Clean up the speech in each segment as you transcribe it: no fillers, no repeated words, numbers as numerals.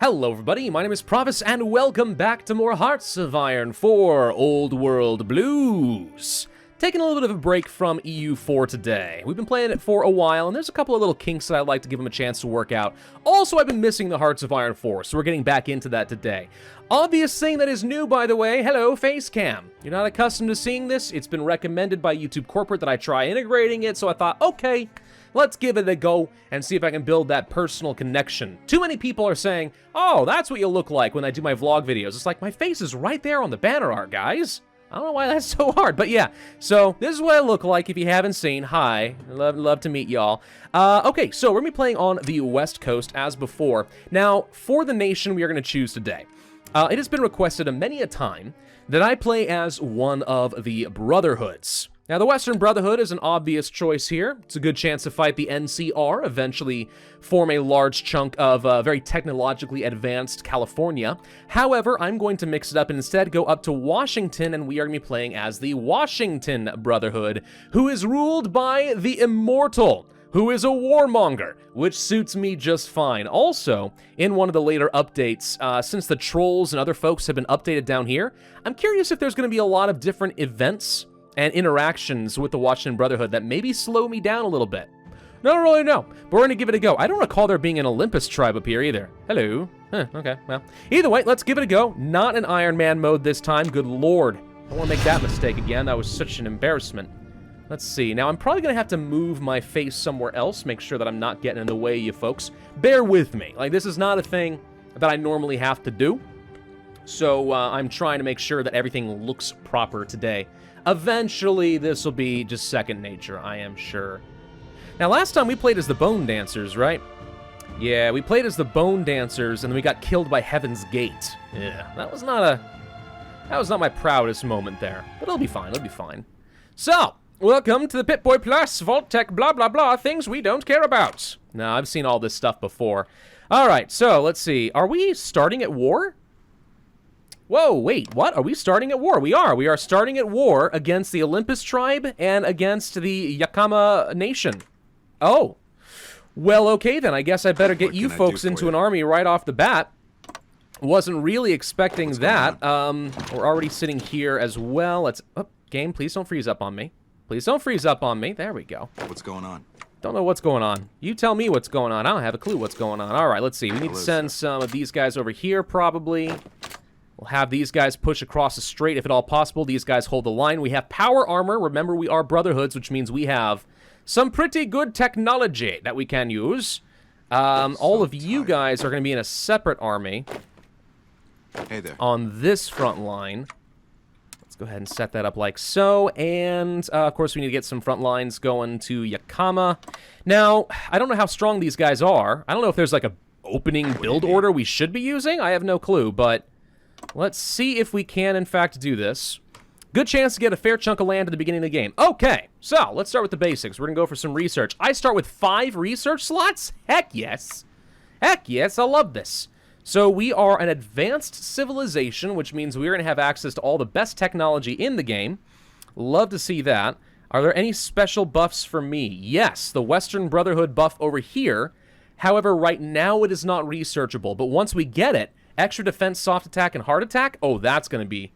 Hello everybody, my name is Pravus, and welcome back to more Hearts of Iron 4 Old World Blues. Taking a little bit of a break from EU4 today. We've been playing it for a while, and there's a couple of little kinks that I'd like to give them a chance to work out. Also, I've been missing the Hearts of Iron 4, so we're getting back into that today. Obvious thing that is new, by the way, hello, Facecam. You're not accustomed to seeing this? It's been recommended by YouTube Corporate that I try integrating it, so I thought, okay, let's give it a go and see if I can build that personal connection. Too many people are saying, oh, that's what you look like when I do my vlog videos. It's like, my face is right there on the banner art, guys. I don't know why that's so hard, but yeah. So, this is what I look like if you haven't seen. Hi. Love to meet y'all. Okay, so we're going to be playing on the West Coast as before. Now, for the nation we are going to choose today, it has been requested many a time that I play as one of the Brotherhoods. Now, the Western Brotherhood is an obvious choice here. It's a good chance to fight the NCR, eventually form a large chunk of very technologically advanced California. However, I'm going to mix it up and instead go up to Washington, and we are going to be playing as the Washington Brotherhood, who is ruled by the Immortal, who is a warmonger, which suits me just fine. Also, in one of the later updates, since the trolls and other folks have been updated down here, I'm curious if there's going to be a lot of different events and interactions with the Washington Brotherhood that maybe slow me down a little bit. I don't really know, but we're gonna give it a go. I don't recall there being an Olympus tribe up here either. Hello. Huh, okay, well. Either way, let's give it a go. Not in Iron Man mode this time, good lord. I don't wanna make that mistake again, that was such an embarrassment. Let's see, now I'm probably gonna have to move my face somewhere else, make sure that I'm not getting in the way, you folks. Bear with me, like this is not a thing that I normally have to do. So I'm trying to make sure that everything looks proper today. Eventually, this will be just second nature, I am sure. Now, last time we played as the Bone Dancers, right? Yeah, we played as the Bone Dancers, and then we got killed by Heaven's Gate. Yeah, that was not my proudest moment there. But it'll be fine, it'll be fine. So, welcome to the Pip-Boy Plus, Vault Tech, blah, blah, blah, things we don't care about. Now, I've seen all this stuff before. Alright, so, let's see. Are we starting at war? Whoa, wait, what? Are we starting at war? We are. We are starting at war against the Olympus tribe and against the Yakama nation. Oh. Well, okay then. I guess I better get you folks into an army right off the bat. Wasn't really expecting that. We're already sitting here as well. Let's... Oh, game, please don't freeze up on me. Please don't freeze up on me. There we go. What's going on? Don't know what's going on. You tell me what's going on. I don't have a clue what's going on. All right, let's see. We need to send some of these guys over here, probably. We'll have these guys push across the strait if at all possible. These guys hold the line. We have power armor. Remember, we are Brotherhoods, which means we have some pretty good technology that we can use. All of you guys are going to be in a separate army. Hey there. On this front line. Let's go ahead and set that up like so. And, of course, we need to get some front lines going to Yakama. Now, I don't know how strong these guys are. I don't know if there's like a opening build order we should be using. I have no clue, but... let's see if we can, in fact, do this. Good chance to get a fair chunk of land at the beginning of the game. Okay, so let's start with the basics. We're going to go for some research. I start with 5 research slots? Heck yes. Heck yes, I love this. So we are an advanced civilization, which means we're going to have access to all the best technology in the game. Love to see that. Are there any special buffs for me? Yes, the Western Brotherhood buff over here. However, right now it is not researchable, but once we get it, extra defense, soft attack, and hard attack? Oh, that's going to be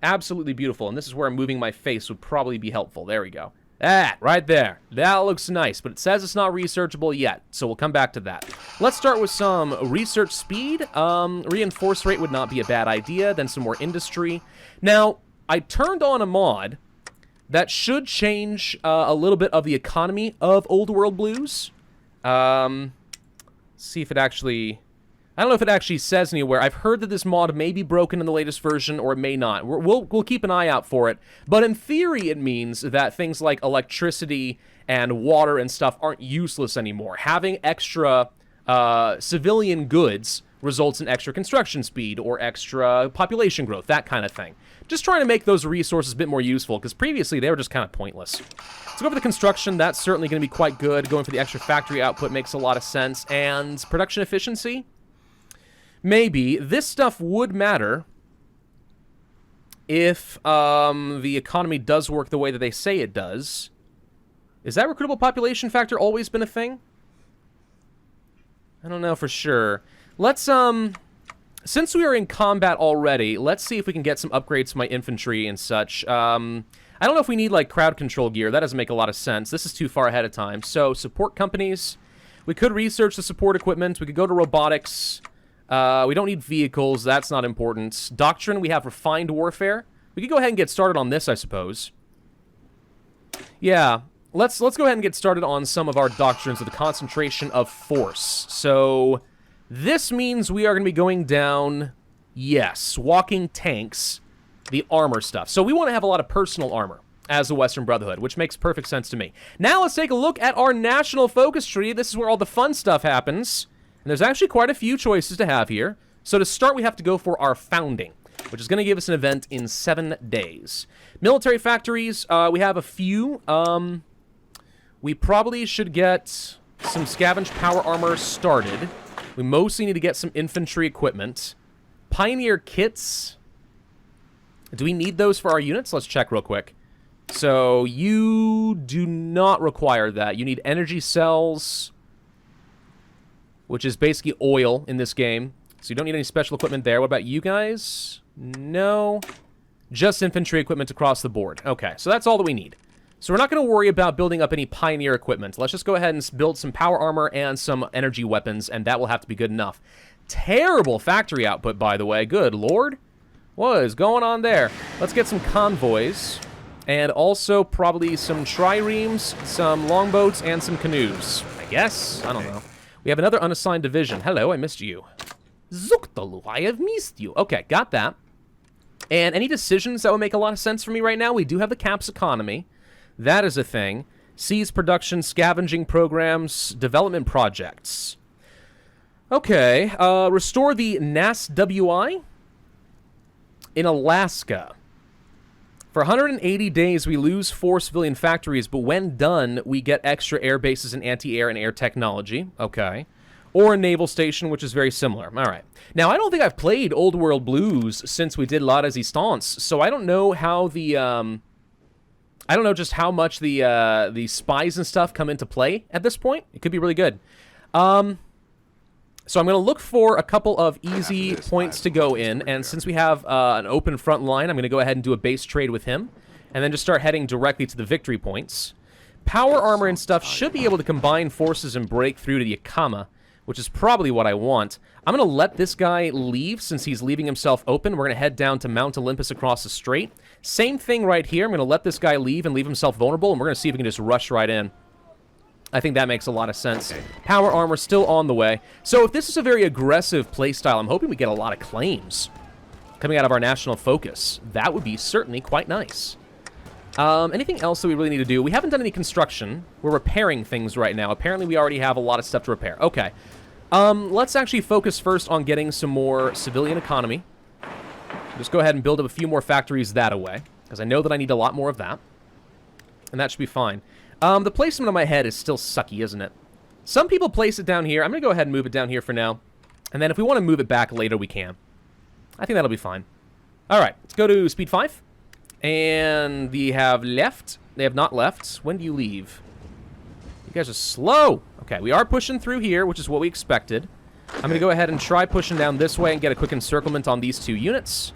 absolutely beautiful. And this is where moving my face would probably be helpful. There we go. That, right there. That looks nice, but it says it's not researchable yet, so we'll come back to that. Let's start with some research speed. Reinforce rate would not be a bad idea. Then some more industry. Now, I turned on a mod that should change a little bit of the economy of Old World Blues. See if it actually... I don't know if it actually says anywhere. I've heard that this mod may be broken in the latest version, or it may not. We'll keep an eye out for it. But in theory, it means that things like electricity and water and stuff aren't useless anymore. Having extra civilian goods results in extra construction speed or extra population growth, that kind of thing. Just trying to make those resources a bit more useful, because previously they were just kind of pointless. Let's go for the construction. That's certainly going to be quite good. Going for the extra factory output makes a lot of sense. And production efficiency? Maybe. This stuff would matter if the economy does work the way that they say it does. Is that recruitable population factor always been a thing? I don't know for sure. Let's since we are in combat already, let's see if we can get some upgrades to my infantry and such. I don't know if we need, like, crowd control gear. That doesn't make a lot of sense. This is too far ahead of time. So, support companies. We could research the support equipment. We could go to robotics. We don't need vehicles. That's not important. Doctrine, we have refined warfare. We could go ahead and get started on this, I suppose. Yeah, let's go ahead and get started on some of our doctrines of the concentration of force. So, this means we are going to be going down, yes, walking tanks, the armor stuff. So we want to have a lot of personal armor as the Western Brotherhood, which makes perfect sense to me. Now let's take a look at our national focus tree. This is where all the fun stuff happens. And there's actually quite a few choices to have here. So to start, we have to go for our founding, which is going to give us an event in 7 days. Military factories, we have a few. We probably should get some scavenge power armor started. We mostly need to get some infantry equipment. Pioneer kits. Do we need those for our units? Let's check real quick. So, you do not require that. You need energy cells, which is basically oil in this game. So you don't need any special equipment there. What about you guys? No. Just infantry equipment across the board. Okay, so that's all that we need. So we're not going to worry about building up any pioneer equipment. Let's just go ahead and build some power armor and some energy weapons, and that will have to be good enough. Terrible factory output, by the way. Good lord. What is going on there? Let's get some convoys, and also probably some triremes, some longboats, and some canoes. I guess? I don't know. We have another unassigned division. Hello, I missed you. Zuktalu, I have missed you. Okay, got that. And any decisions that would make a lot of sense for me right now? We do have the caps economy. That is a thing. Seize production, scavenging programs, development projects. Okay, restore the NASWI in Alaska. For 180 days, we lose 4 civilian factories, but when done, we get extra air bases in anti-air and air technology. Okay. Or a naval station, which is very similar. All right. Now, I don't think I've played Old World Blues since we did La Resistance, so I don't know how the, I don't know just how much the spies and stuff come into play at this point. It could be really good. So I'm going to look for a couple of easy points to go in, and since we have an open front line, I'm going to go ahead and do a base trade with him, and then just start heading directly to the victory points. Power armor and stuff should be able to combine forces and break through to the Yakama, which is probably what I want. I'm going to let this guy leave since he's leaving himself open. We're going to head down to Mount Olympus across the strait. Same thing right here. I'm going to let this guy leave and leave himself vulnerable, and we're going to see if we can just rush right in. I think that makes a lot of sense. Power armor still on the way. So if this is a very aggressive playstyle, I'm hoping we get a lot of claims coming out of our national focus. That would be certainly quite nice. Anything else that we really need to do? We haven't done any construction. We're repairing things right now. Apparently we already have a lot of stuff to repair. Okay. Let's actually focus first on getting some more civilian economy. Just go ahead and build up a few more factories that way, because I know that I need a lot more of that. And that should be fine. The placement of my head is still sucky, isn't it? Some people place it down here. I'm going to go ahead and move it down here for now. And then if we want to move it back later, we can. I think that'll be fine. All right, let's go to speed 5. And they have left. They have not left. When do you leave? You guys are slow. Okay, we are pushing through here, which is what we expected. I'm going to go ahead and try pushing down this way and get a quick encirclement on these 2 units.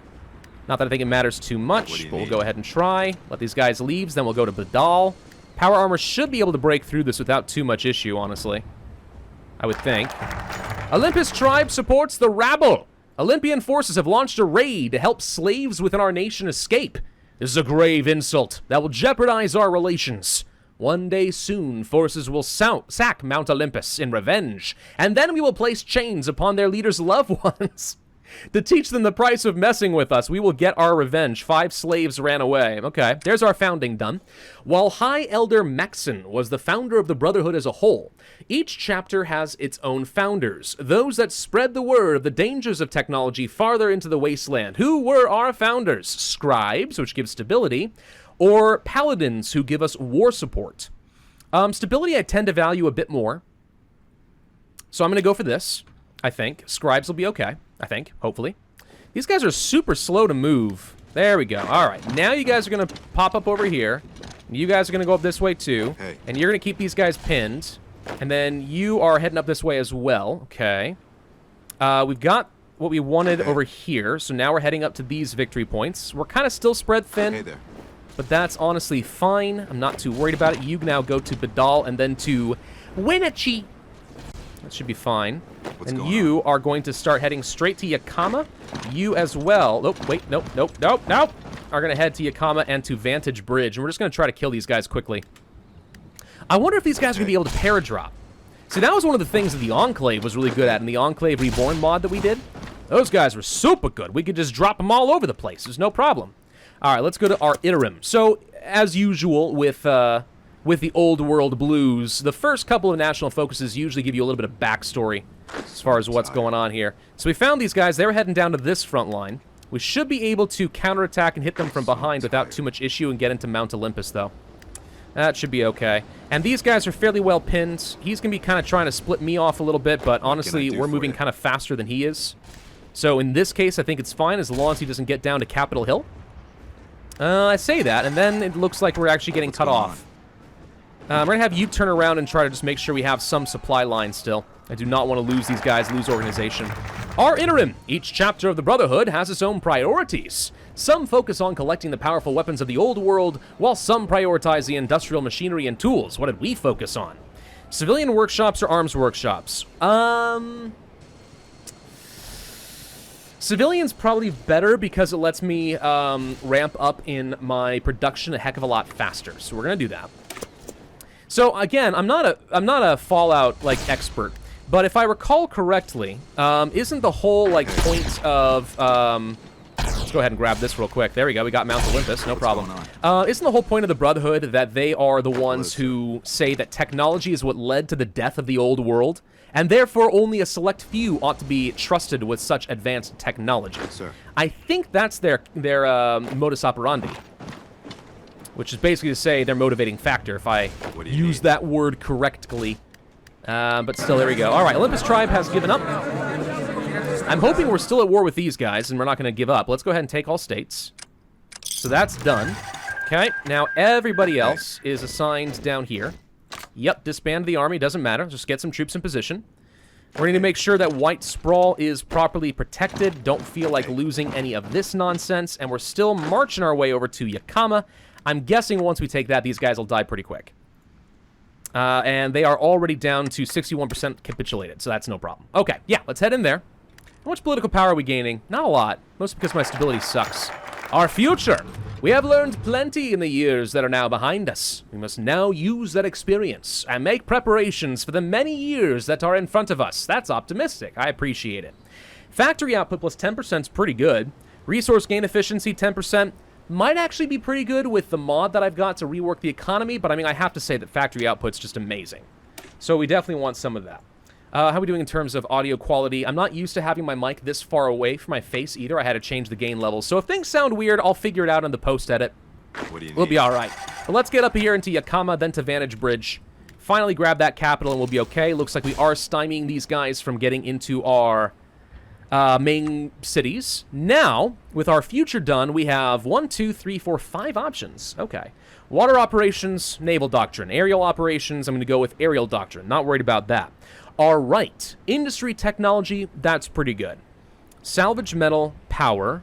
Not that I think it matters too much, but we'll go ahead and try. Let these guys leave, then we'll go to Badal. Power armor should be able to break through this without too much issue, honestly. I would think. Olympus tribe supports the rabble. Olympian forces have launched a raid to help slaves within our nation escape. This is a grave insult that will jeopardize our relations. One day soon, forces will sack Mount Olympus in revenge, and then we will place chains upon their leaders' loved ones. To teach them the price of messing with us, we will get our revenge. 5 slaves ran away. Okay, there's our founding done. While High Elder Maxon was the founder of the Brotherhood as a whole, each chapter has its own founders, those that spread the word of the dangers of technology farther into the wasteland. Who were our founders? Scribes, which give stability, or paladins, who give us war support. Stability I tend to value a bit more, so I'm going to go for this, I think. Scribes will be okay. I think, hopefully. These guys are super slow to move. There we go. All right, now you guys are going to pop up over here. You guys are going to go up this way too. Hey. And you're going to keep these guys pinned. And then you are heading up this way as well. Okay. We've got what we wanted over here. So now we're heading up to these victory points. We're kind of still spread thin. Hey there. But that's honestly fine. I'm not too worried about it. You now go to Badal and then to Wenatchee. That should be fine. And you are going to start heading straight to Yakama. You as well. Nope, wait, nope. Are going to head to Yakama and to Vantage Bridge. And we're just going to try to kill these guys quickly. I wonder if these guys are going to be able to paradrop. See, that was one of the things that the Enclave was really good at in the Enclave Reborn mod that we did. Those guys were super good. We could just drop them all over the place. There's no problem. All right, let's go to our Iterum. So, as usual with the Old World Blues, the first couple of national focuses usually give you a little bit of backstory as far as what's going on here. So we found these guys. They were heading down to this front line. We should be able to counterattack and hit them from behind without too much issue and get into Mount Olympus, though. That should be okay. And these guys are fairly well pinned. He's going to be kind of trying to split me off a little bit, but honestly, we're moving kind of faster than he is. So in this case, I think it's fine as long as he doesn't get down to Capitol Hill. I say that, and then it looks like we're actually getting cut off. We're going to have you turn around and try to just make sure we have some supply line still. I do not want to lose these guys, lose organization. Our Interim. Each chapter of the Brotherhood has its own priorities. Some focus on collecting the powerful weapons of the old world, while some prioritize the industrial machinery and tools. What did we focus on? Civilian workshops or arms workshops? Civilian's probably better because it lets me ramp up in my production a heck of a lot faster. So we're gonna do that. So again, I'm not a Fallout like expert, but if I recall correctly, isn't the whole like point of let's go ahead and grab this real quick. There we go. We got Mount Olympus. No problem. Isn't the whole point of the Brotherhood that they are the ones who say that technology is what led to the death of the old world? And therefore, only a select few ought to be trusted with such advanced technology. Sir. I think that's their modus operandi, which is basically to say their motivating factor, if I use that word correctly. But still, there we go. All right, Olympus Tribe has given up. I'm hoping we're still at war with these guys, and we're not going to give up. Let's go ahead and take all states. So that's done. Okay, now everybody else is assigned down here. Yep, disband the army, doesn't matter. Just get some troops in position. We're going to make sure that White Sprawl is properly protected. Don't feel like losing any of this nonsense. And we're still marching our way over to Yakama. I'm guessing once we take that, these guys will die pretty quick. And they are already down to 61% capitulated, so that's no problem. Okay, yeah, let's head in there. How much political power are we gaining? Not a lot, mostly because my stability sucks. Our future. We have learned plenty in the years that are now behind us. We must now use that experience and make preparations for the many years that are in front of us. That's optimistic. I appreciate it. Factory output plus 10% is pretty good. Resource gain efficiency 10% might actually be pretty good with the mod that I've got to rework the economy, but I mean, I have to say that factory output's just amazing. So we definitely want some of that. How are we doing in terms of audio quality? I'm not used to having my mic this far away from my face either. I had to change the gain levels. So if things sound weird, I'll figure it out in the post-edit. We'll be all right. But let's get up here into Yakama, then to Vantage Bridge. Finally grab that capital and we'll be okay. Looks like we are stymieing these guys from getting into our main cities. Now, with our future done, we have 1, 2, 3, 4, 5 options. Okay. Water operations, naval doctrine. Aerial operations, I'm going to go with aerial doctrine. Not worried about that. All right, industry technology, that's pretty good. Salvage metal, power.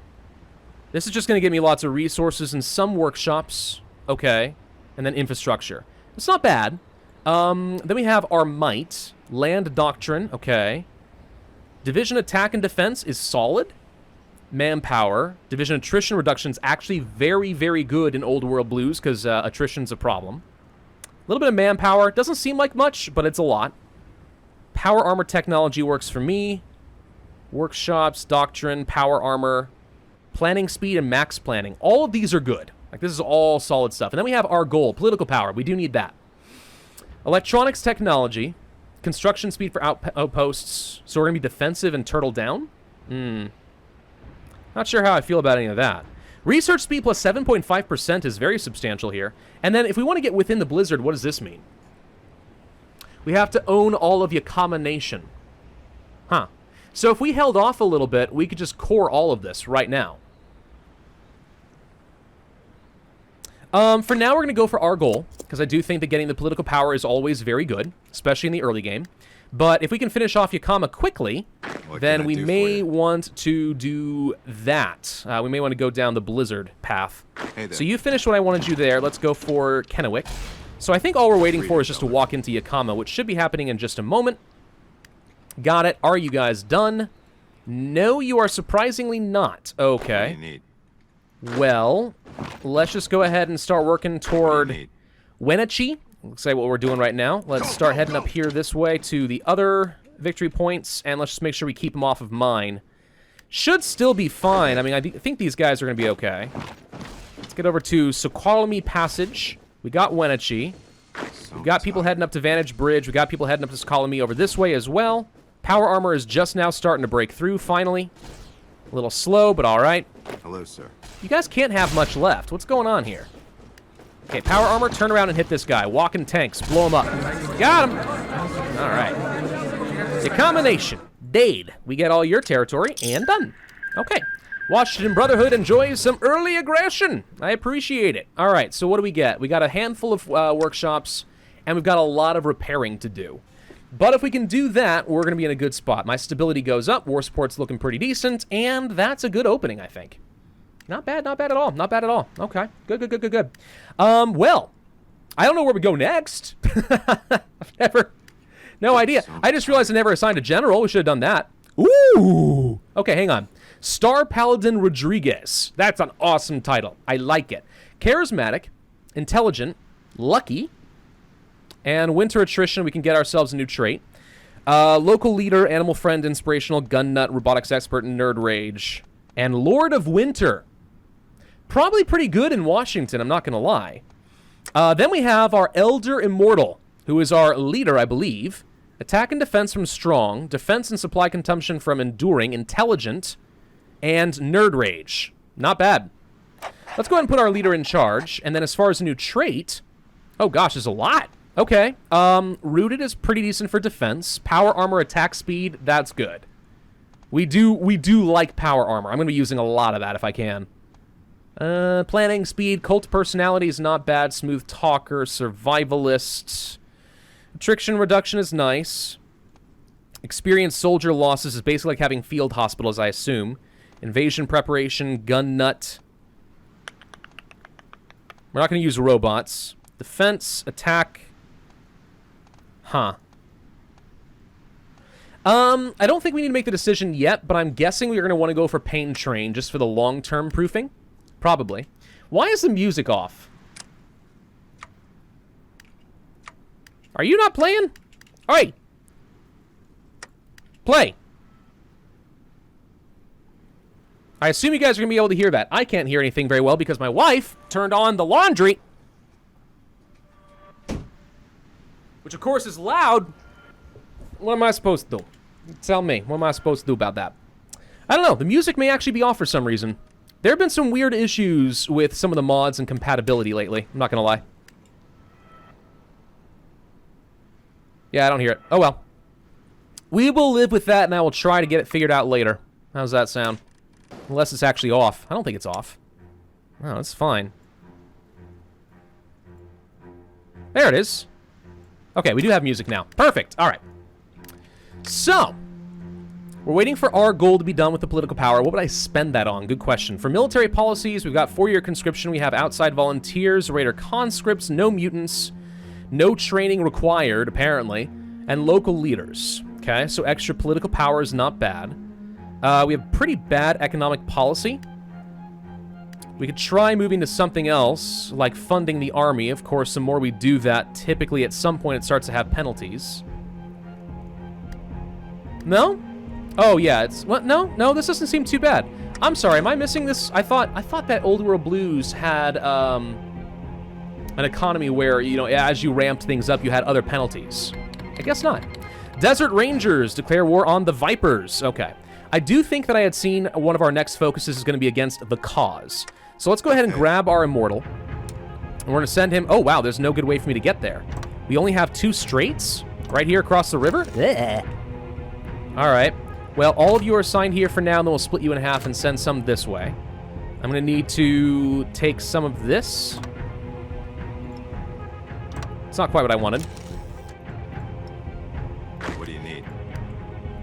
This is just going to give me lots of resources and some workshops. Okay, and then infrastructure. It's not bad. Then we have our might, land doctrine, okay. Division attack and defense is solid. Manpower, division attrition reduction is actually very, very good in Old World Blues because attrition's a problem. A little bit of manpower, doesn't seem like much, but it's a lot. Power armor technology works for me. Workshops, doctrine, power armor, planning speed, and max planning. All of these are good. Like, this is all solid stuff. And then we have our goal, political power. We do need that. Electronics technology, construction speed for outposts. So we're going to be defensive and turtle down? Not sure how I feel about any of that. Research speed plus 7.5% is very substantial here. And then if we want to get within the blizzard, what does this mean? We have to own all of Yakama Nation. Huh. So if we held off a little bit, we could just core all of this right now. For now, we're going to go for our goal, because I do think that getting the political power is always very good, especially in the early game. But if we can finish off Yakama quickly, What then can I we do for may you? want to do that. We may want to go down the Blizzard path. Hey there. So you finished what I wanted you there. Let's go for Kennewick. So I think all we're waiting for is just to walk into Yakama, which should be happening in just a moment. Got it. Are you guys done? No, you are surprisingly not. What do Okay. you need? Well, let's just go ahead and start working What do toward you need? Wenatchee. Looks like what we're doing right now. Let's start heading up here this way to the other victory points, and let's just make sure we keep them off of mine. Should still be fine. I mean, I think these guys are going to be okay. Let's get over to Sokolmi Passage. We got Wenatchee. We got people heading up to Vantage Bridge. We got people heading up to Sokolmi over this way as well. Power armor is just now starting to break through, finally. A little slow, but all right. Hello, sir. You guys can't have much left. What's going on here? Okay, power armor, turn around and hit this guy. Walking tanks, blow him up. Got him! All right. The combination. Dade. We get all your territory, and done. Okay. Washington Brotherhood enjoys some early aggression. I appreciate it. All right, so what do we get? We got a handful of workshops, and we've got a lot of repairing to do. But if we can do that, we're going to be in a good spot. My stability goes up, war support's looking pretty decent, and that's a good opening, I think. Not bad at all. Not bad at all. Okay, good. Well, I don't know where we go next. No idea. I just realized I never assigned a general. We should have done that. Ooh! Okay, hang on. Star Paladin Rodriguez. That's an awesome title. I like it. Charismatic, intelligent, lucky, and winter attrition. We can get ourselves a new trait. Local leader, animal friend, inspirational, gun nut, robotics expert, nerd rage, and Lord of Winter. Probably pretty good in Washington, I'm not going to lie. Then we have our Elder Immortal, who is our leader, I believe. Attack and defense from strong, defense and supply consumption from enduring, intelligent, and nerd rage. Not bad. Let's go ahead and put our leader in charge. And then as far as a new trait, oh gosh, there's a lot. Okay. Rooted is pretty decent for defense. Power armor, attack speed, that's good. We do like power armor. I'm going to be using a lot of that if I can. Planning, speed, cult personality is not bad. Smooth talker, survivalist. Attrition reduction is nice. Experienced soldier losses is basically like having field hospitals, I assume. Invasion preparation, gun nut. We're not going to use robots. Defense, attack. Huh. I don't think we need to make the decision yet, but I'm guessing we're going to want to go for Pain Train just for the long-term proofing. Probably. Why is the music off? Are you not playing? Oi! Play! I assume you guys are going to be able to hear that. I can't hear anything very well because my wife turned on the laundry. Which, of course, is loud. What am I supposed to do? Tell me. What am I supposed to do about that? I don't know. The music may actually be off for some reason. There have been some weird issues with some of the mods and compatibility lately. I'm not going to lie. Yeah, I don't hear it. Oh, well. We will live with that, and I will try to get it figured out later. How's that sound? Unless it's actually off. I don't think it's off. Oh, it's fine. There it is. Okay, we do have music now. Perfect. All right. So, we're waiting for our goal to be done with the political power. What would I spend that on? Good question. For military policies, we've got 4-year conscription. We have outside volunteers, raider conscripts, no mutants, no training required, apparently, and local leaders. Okay, so extra political power is not bad. We have pretty bad economic policy. We could try moving to something else, like funding the army. Of course, the more we do that, typically at some point it starts to have penalties. No? Oh, yeah, it's... What? No, this doesn't seem too bad. I'm sorry, am I missing this? I thought that Old World Blues had, an economy where, you know, as you ramped things up, you had other penalties. I guess not. Desert Rangers declare war on the Vipers. Okay. I do think that I had seen one of our next focuses is going to be against the cause. So let's go ahead and grab our Immortal. And we're going to send him... Oh, wow, there's no good way for me to get there. We only have 2 straits right here across the river? All right. Well, all of you are assigned here for now, and then we'll split you in half and send some this way. I'm going to need to take some of this. It's not quite what I wanted. What do you need?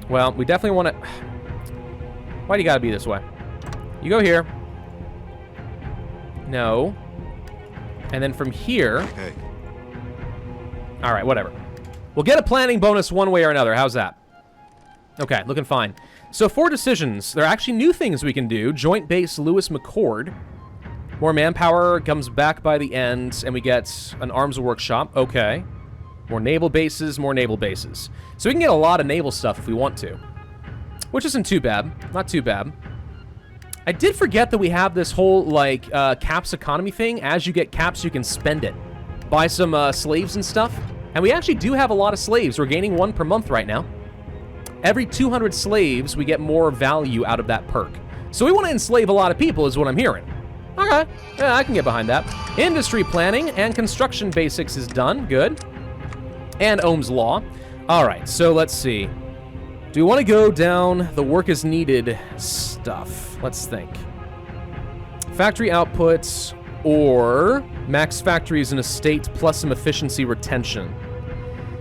Well, we definitely want to... Why do you gotta be this way? You go here. No. And then from here... Hey. Alright, whatever. We'll get a planning bonus one way or another. How's that? Okay, looking fine. So, 4 decisions. There are actually new things we can do. Joint base Lewis McCord. More manpower comes back by the end, and we get an arms workshop. Okay. More naval bases, more naval bases. So we can get a lot of naval stuff if we want to. Which isn't too bad. Not too bad. I did forget that we have this whole, like, caps economy thing. As you get caps, you can spend it. Buy some slaves and stuff. And we actually do have a lot of slaves. We're gaining 1 per month right now. Every 200 slaves, we get more value out of that perk. So we want to enslave a lot of people, is what I'm hearing. Okay. Yeah, I can get behind that. Industry planning and construction basics is done. Good. And Ohm's Law. All right, so let's see. Do we want to go down the work is needed stuff? Let's think. Factory outputs or max factories in a state plus some efficiency retention.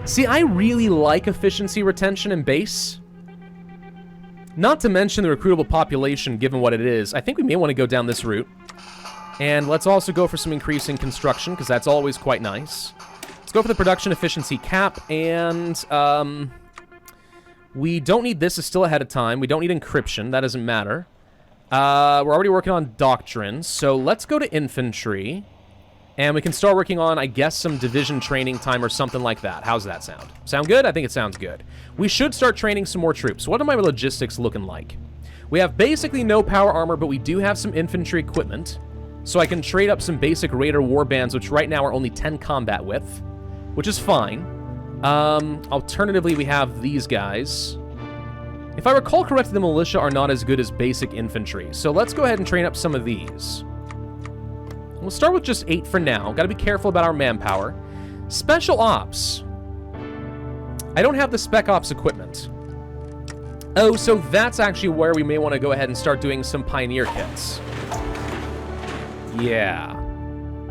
See, I really like efficiency retention in base. Not to mention the recruitable population, given what it is. I think we may want to go down this route. And let's also go for some increase in construction, because that's always quite nice. Let's go for the production efficiency cap, and we don't need this. It's still ahead of time. We don't need encryption. That doesn't matter. We're already working on doctrines, so let's go to infantry. And we can start working on, I guess, some division training time or something like that. How's that sound? Sound good? I think it sounds good. We should start training some more troops. What are my logistics looking like? We have basically no power armor, but we do have some infantry equipment. So I can trade up some basic Raider warbands, which right now are only 10 combat width, which is fine. Alternatively, we have these guys. If I recall correctly, the militia are not as good as basic infantry. So let's go ahead and train up some of these. We'll start with just 8 for now. Gotta be careful about our manpower. Special Ops. I don't have the Spec Ops equipment. Oh, so that's actually where we may want to go ahead and start doing some Pioneer kits. Yeah.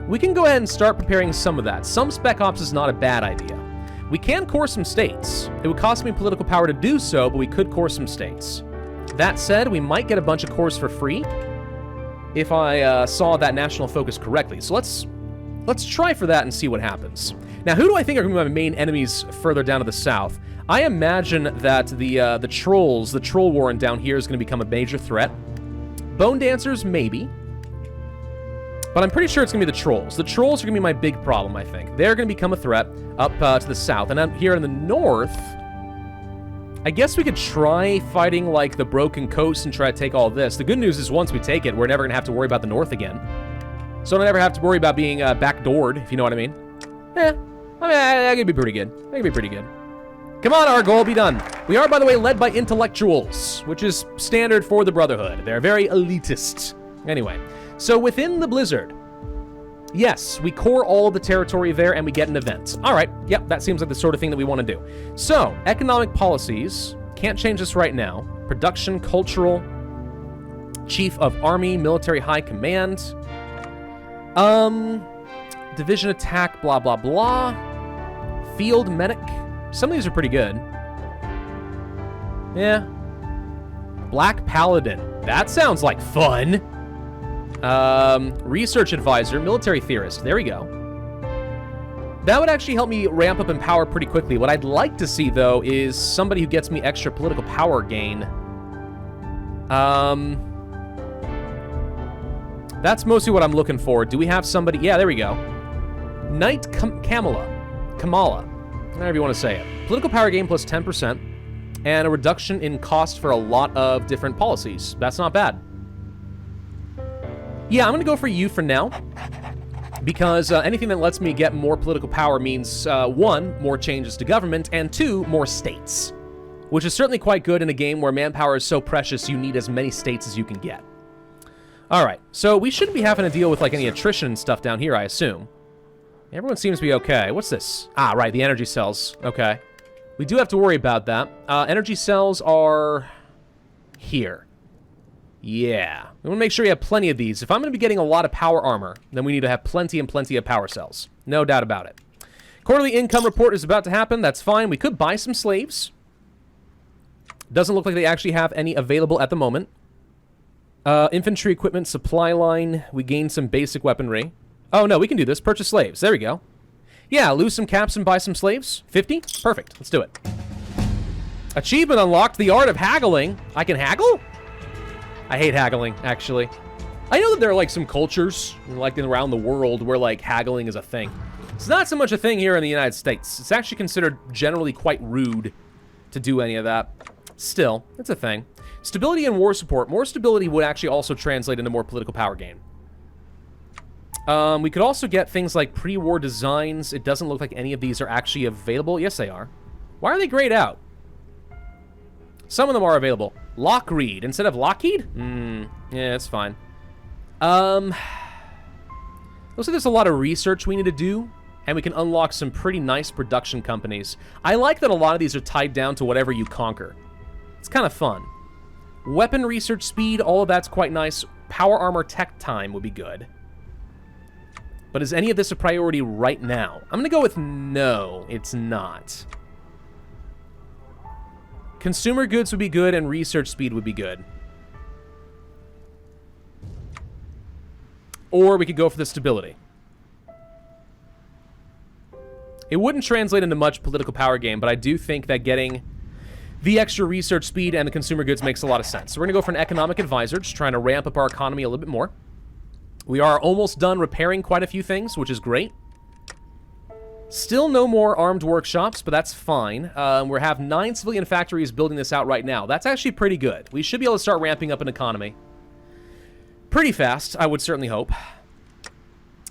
We can go ahead and start preparing some of that. Some Spec Ops is not a bad idea. We can core some states. It would cost me political power to do so, but we could core some states. That said, we might get a bunch of cores for free if I saw that national focus correctly. So let's try for that and see what happens. Now, who do I think are going to be my main enemies further down to the south? I imagine that the trolls, the troll warren down here is going to become a major threat. Bone dancers, maybe. But I'm pretty sure it's going to be the trolls. The trolls are going to be my big problem, I think. They're going to become a threat up to the south. And up here in the north, I guess we could try fighting, like, the Broken Coast and try to take all this. The good news is once we take it, we're never going to have to worry about the north again. So I don't ever have to worry about being backdoored, if you know what I mean. I mean, that could be pretty good. That could be pretty good. Come on, our goal, be done. We are, by the way, led by intellectuals, which is standard for the Brotherhood. They're very elitist. Anyway, so within the Blizzard, yes, we core all the territory there and we get an event. All right, yep, that seems like the sort of thing that we want to do. So, economic policies, can't change this right now. Production, cultural, chief of army, military high command. Division attack, blah, blah, blah. Field medic. Some of these are pretty good. Yeah. Black Paladin. That sounds like fun. Research advisor, military theorist. There we go. That would actually help me ramp up in power pretty quickly. What I'd like to see, though, is somebody who gets me extra political power gain. That's mostly what I'm looking for. Do we have somebody? Yeah, there we go. Knight Kamala, whatever you want to say it. Political power gain plus 10%, and a reduction in cost for a lot of different policies. That's not bad. Yeah, I'm going to go for you for now, because anything that lets me get more political power means, 1, more changes to government, and 2, more states, which is certainly quite good in a game where manpower is so precious you need as many states as you can get. All right, so we shouldn't be having to deal with, like, any attrition and stuff down here, I assume. Everyone seems to be okay. What's this? Ah, right, the energy cells. Okay. We do have to worry about that. Energy cells are here. Yeah. We want to make sure we have plenty of these. If I'm going to be getting a lot of power armor, then we need to have plenty and plenty of power cells. No doubt about it. Quarterly income report is about to happen. That's fine. We could buy some slaves. Doesn't look like they actually have any available at the moment. Infantry equipment supply line. We gain some basic weaponry. Oh, no, we can do this. Purchase slaves. There we go. Yeah, lose some caps and buy some slaves. 50? Perfect. Let's do it. Achievement unlocked. The art of haggling. I can haggle? I hate haggling, actually. I know that there are, like, some cultures, like, around the world where, like, haggling is a thing. It's not so much a thing here in the United States. It's actually considered generally quite rude to do any of that. Still, it's a thing. Stability and war support. More stability would actually also translate into more political power gain. We could also get things like pre-war designs. It doesn't look like any of these are actually available. Yes, they are. Why are they grayed out? Some of them are available. Lockreed instead of Lockheed? Yeah, it's fine. Looks like there's a lot of research we need to do, and we can unlock some pretty nice production companies. I like that a lot of these are tied down to whatever you conquer. It's kind of fun. Weapon research speed, all of that's quite nice. Power armor tech time would be good. But is any of this a priority right now? I'm going to go with no, it's not. Consumer goods would be good, and research speed would be good. Or we could go for the stability. It wouldn't translate into much political power gain, but I do think that getting the extra research speed and the consumer goods makes a lot of sense. So we're going to go for an economic advisor, just trying to ramp up our economy a little bit more. We are almost done repairing quite a few things, which is great. Still no more armed workshops, but that's fine. We have 9 civilian factories building this out right now. That's actually pretty good. We should be able to start ramping up an economy pretty fast, I would certainly hope.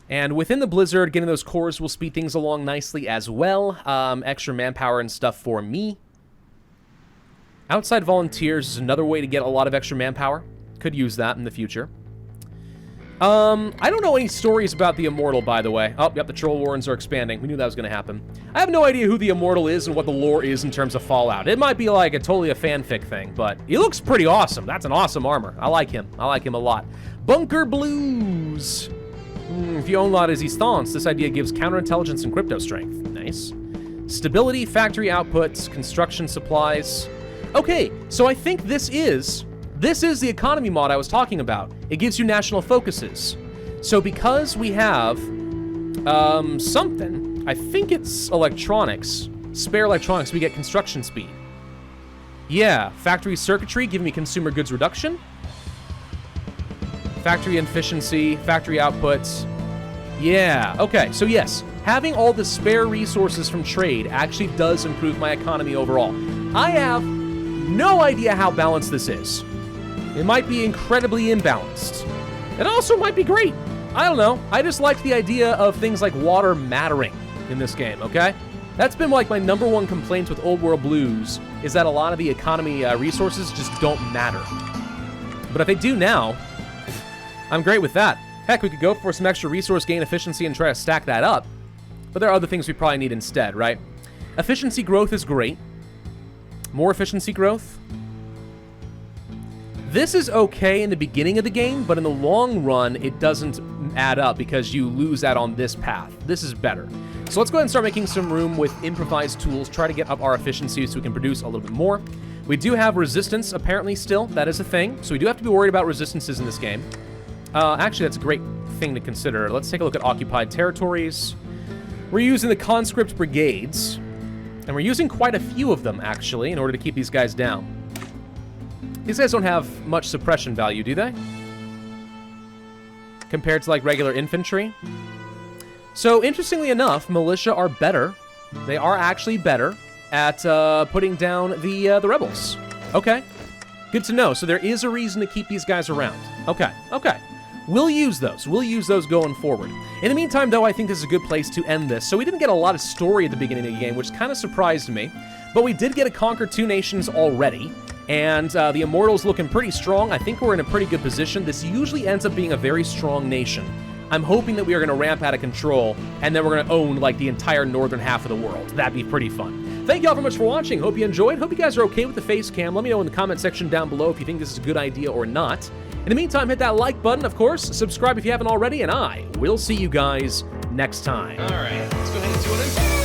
And within the Blizzard, getting those cores will speed things along nicely as well. Extra manpower and stuff for me. Outside volunteers is another way to get a lot of extra manpower. Could use that in the future. I don't know any stories about the Immortal, by the way. Oh, yep, the Troll Warrens are expanding. We knew that was going to happen. I have no idea who the Immortal is and what the lore is in terms of Fallout. It might be like totally a fanfic thing, but he looks pretty awesome. That's an awesome armor. I like him. I like him a lot. Bunker Blues. If you own La Resistance, this idea gives counterintelligence and crypto strength. Nice. Stability, factory outputs, construction supplies. Okay, so I think this is the economy mod I was talking about. It gives you national focuses. So because we have something, I think it's electronics, spare electronics, we get construction speed. Yeah, factory circuitry, giving me consumer goods reduction. Factory efficiency, factory outputs. Yeah, okay, so yes, having all the spare resources from trade actually does improve my economy overall. I have no idea how balanced this is. It might be incredibly imbalanced. It also might be great. I don't know. I just like the idea of things like water mattering in this game, okay? That's been like my #1 complaint with Old World Blues, is that a lot of the economy resources just don't matter. But if they do now, I'm great with that. Heck, we could go for some extra resource gain efficiency and try to stack that up. But there are other things we probably need instead, right? Efficiency growth is great. More efficiency growth. This is okay in the beginning of the game, but in the long run, it doesn't add up because you lose that on this path. This is better. So let's go ahead and start making some room with improvised tools, try to get up our efficiency so we can produce a little bit more. We do have resistance, apparently, still. That is a thing. So we do have to be worried about resistances in this game. Actually, that's a great thing to consider. Let's take a look at occupied territories. We're using the conscript brigades, and we're using quite a few of them, actually, in order to keep these guys down. These guys don't have much suppression value, do they? Compared to, like, regular infantry. So, interestingly enough, militia are better. They are actually better at putting down the rebels. Okay. Good to know. So there is a reason to keep these guys around. Okay, okay. We'll use those. We'll use those going forward. In the meantime, though, I think this is a good place to end this. So we didn't get a lot of story at the beginning of the game, which kind of surprised me. But we did get to conquer 2 nations already. And the Immortal's looking pretty strong. I think we're in a pretty good position. This usually ends up being a very strong nation. I'm hoping that we are going to ramp out of control, and then we're going to own, like, the entire northern half of the world. That'd be pretty fun. Thank you all very much for watching. Hope you enjoyed. Hope you guys are okay with the face cam. Let me know in the comment section down below if you think this is a good idea or not. In the meantime, hit that like button, of course. Subscribe if you haven't already, and I will see you guys next time. All right, let's go ahead and do it.